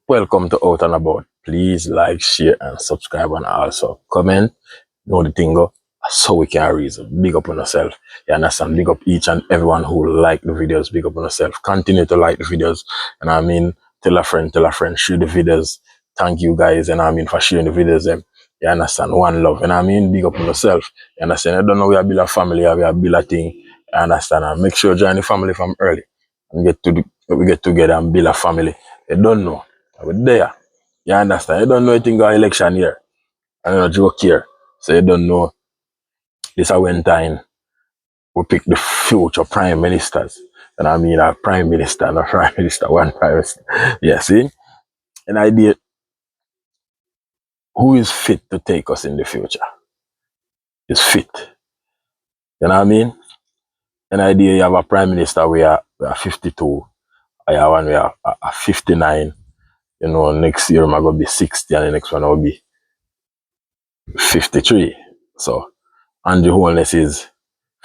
Welcome to Out and About. Please like, share, and subscribe, and also comment. Know the thing go. So we can reason. Big up on yourself. You understand? Big up each and everyone who like the videos. Big up on yourself. Continue to like the videos. And I mean, tell a friend, share the videos. Thank you guys, and I mean for sharing the videos. You understand? One love. And I mean, big up on yourself. You understand? I don't know we are build a family, we are build a thing. You understand? And make sure you join the family from early. And we get together and build a family. You don't know. We're there. You understand? You don't know anything about election here. I don't know joke here. So you don't know this is when time we pick the future prime ministers. And I mean a prime minister, not prime minister, one prime minister. Yeah, see? An idea who is fit to take us in the future is fit. You know what I mean? An idea you have a prime minister we are 52. I have one we are 59. You know, next year I'm gonna be 60 and the next one will be 53. So Andrew Holness is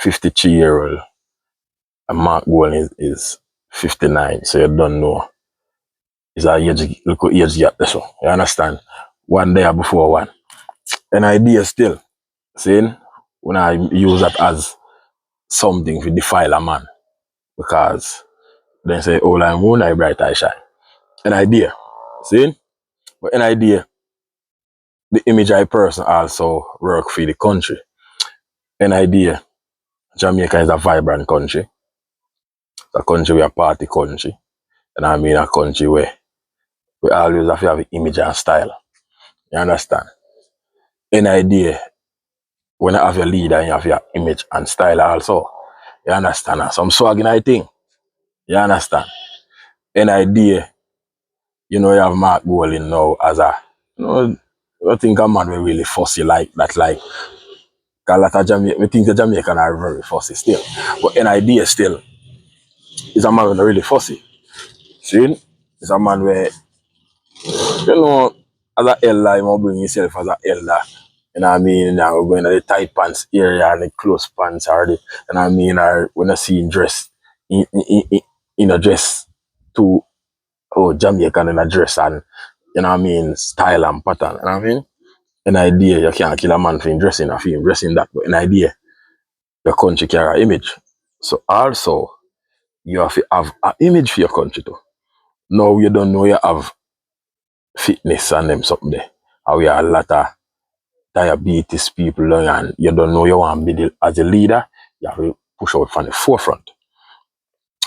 53-year-old and Mark Golan is 59. So you don't know. It's a age, look at age gap there, so you understand? One day before one. An idea still, saying when I use that as something to defile a man. Because then say, oh, I'm moon, I bright, I shine. An idea. See? But an idea, the image I person also work for the country. An idea, Jamaica is a vibrant country. It's a country where a party country. And I mean a country where we always have to have image and style. You understand? An idea, when you have your leader, you have your image and style also. You understand? Some swagging I think. You understand? An idea, you know, you have Mark Golan now as a, you know, I think a man will really fussy like that, like, cause a lot of Jamaican, we think the Jamaican are very fussy still. But an idea still is a man who's really fussy. See? It's a man where, you know, as an elder, you must bring yourself as an elder. You know what I mean? Now we're going to the tight pants area and the close pants or the, you know what I mean? Or when I see him dress in a dress to Jamaican in a dress and, you know what I mean, style and pattern. You know what I mean? An idea, you can't kill a man for him dressing or for him dressing that, but an idea, your country carry an image. So also, you have to have an image for your country too. Now you don't know you have fitness and them something there. Or we are a lot of diabetes people and you don't know you want to be as a leader, you have to push out from the forefront.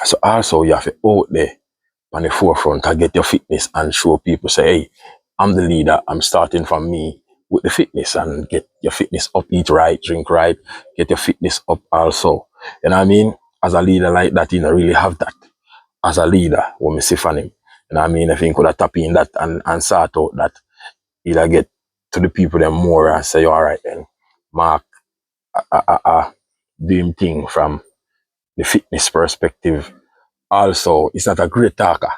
So also you have to out there on the forefront to get your fitness and show people say, hey, I'm the leader, I'm starting from me with the fitness and get your fitness up, eat right, drink right, get your fitness up also. You know what I mean? As a leader like that, you don't really have that. As a leader, when we see from him. You know what I mean? If you could have tap in that and sort out that, either get to the people them more and say, all right then, Mark, do him thing from the fitness perspective. Also, it's not a great talker.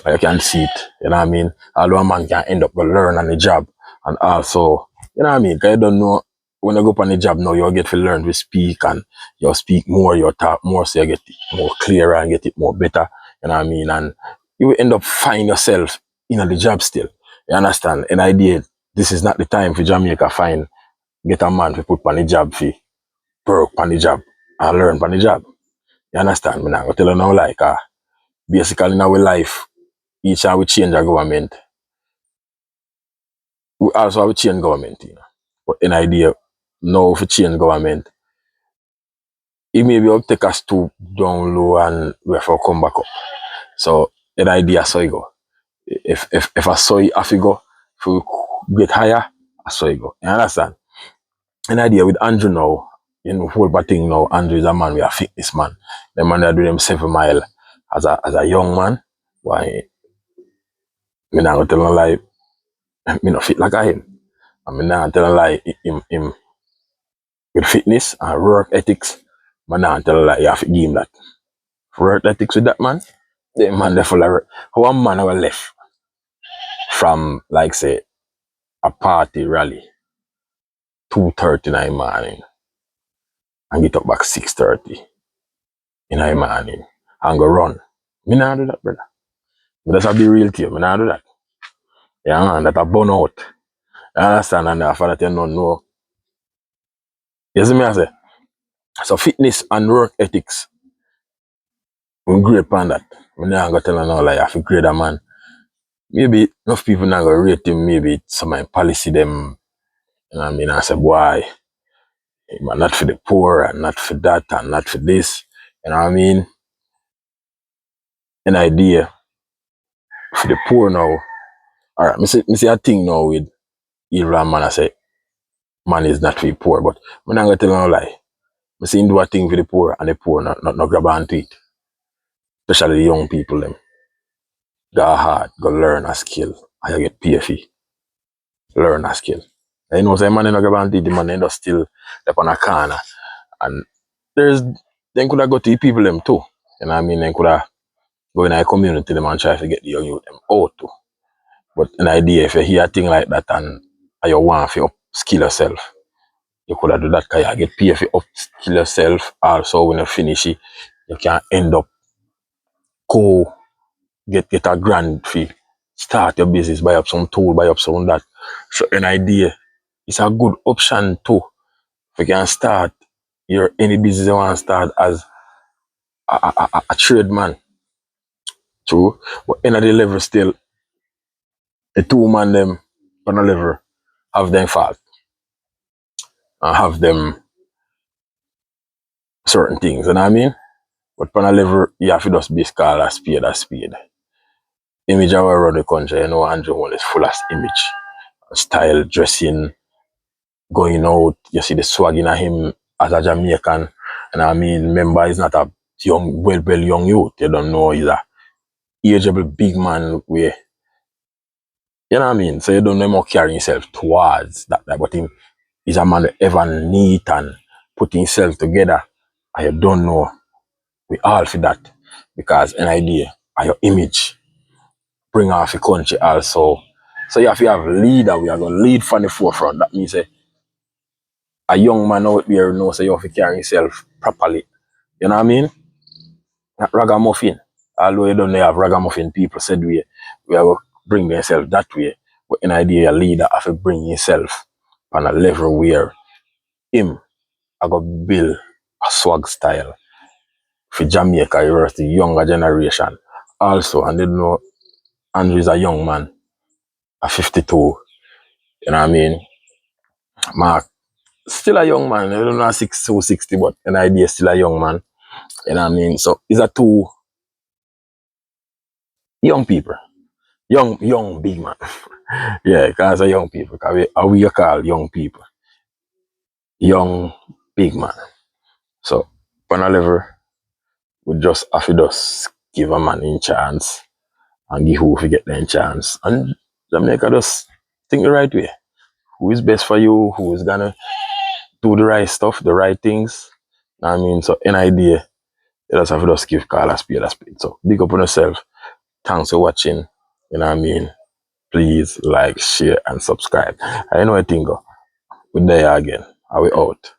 You can see it, you know what I mean? Although a man can end up going to learn on the job. And also, you know what I mean? Because you don't know, when you go up on the job now, you get to learn to speak and you speak more, you talk more, so you get it more clearer and get it more better, you know what I mean? And you will end up finding yourself in the job still. You understand? An idea, this is not the time for Jamaica get a man to put on the job for work on the job and learn on the job. You understand? Me now tell you now like basically in our life, each time we change our government, we also have to change government, you know. But an idea now if we change government, it may be up take us to down low and we have to come back up. So an idea so you go. If I saw it have to go, if we get higher, I saw it go. You understand? An idea with Andrew now, you know, whole bad thing now, Andrew is a man, we are fitness man. The man that do them 7 mile as a young man. Why me not gonna tell no lie, me not fit like him. I mean not tell no lie him with fitness and work ethics, man not tell no lie you have to give him that. Work ethics with that man, the man they full of work. How a man ever left from like say a party rally 2:30 in the morning and get up back 6:30 in the morning and go run. Me not do that, brother. But that's a be real to you. Me not do that. Yeah, man, that a burn out. You understand? And after that, you don't know. You see me, I say? So fitness and work ethics, we great upon that. I'm not going to tell you no lie, I feel great a man. Maybe enough people not going to rate him, maybe some of my policy them, you know what I mean? I say, boy, man, not for the poor, and not for that, and not for this. You know what I mean? An idea for the poor now. Alright, me see a thing now with Iran man, I say, man is not for the poor, but I'm not going to tell you no lie. I see him do a thing for the poor, and the poor not grab onto it. Especially the young people them. Go hard, go learn a skill, and you get paid for learn a skill. And you know, say man in a grab onto it, the man end up still up on a corner. And there's then could have go to the people them too. You know what I mean? Then could have go in a community them and try to get the young youth them out too. But an idea if you hear a thing like that and you want to upskill yourself, you could have do that because you get paid for upskill yourself. Also when you finish it, you can end up go get a grant fee, start your business, buy up some tool, buy up some that. So an idea, it's a good option too. If you can start your any business you want to start as a trade man, true. But in the level still, the two man them on a level have them fault and have them certain things, you know what I mean? But on a level, you have to just be called a spade a spade. Image around the country, you know, Andrew one is full of image, style, dressing, going out, you see the swag in him as a Jamaican. And I mean, remember, he's not a young, well young youth. You don't know he's a ageable big man where, you know what I mean? So you don't know him how carry himself towards that. But him is a man that ever neat and put himself together. And you don't know we all for that. Because an idea and your image bring off the country also. So you have to have a leader, we are going to lead from the forefront. That means a young man out there knows so you have to carry himself properly. You know what I mean? Not ragamuffin. Although you don't know, have ragamuffin people said we are going to bring themselves that way. But an idea a leader have to bring himself on a level where him I got build a swag style for Jamaica, versus the younger generation. Also, and they know Andrew is a young man, a 52. You know what I mean? Mark, still a young man. I don't know 6 60, but an idea still a young man. You know what I mean? So it's a two young people. Young big man. Yeah, because of young people. Because we call young people. Young big man. So on a level, we just have to just give a man a chance and give who if get them chance. And Jamaica just think the right way. Who is best for you, who is gonna do the right stuff, the right things. I mean, so an idea, you just have to just give call a spade a spade. So big up on yourself. Thanks for watching. You know what I mean? Please like, share, and subscribe. I know I think we're there again. Are we out?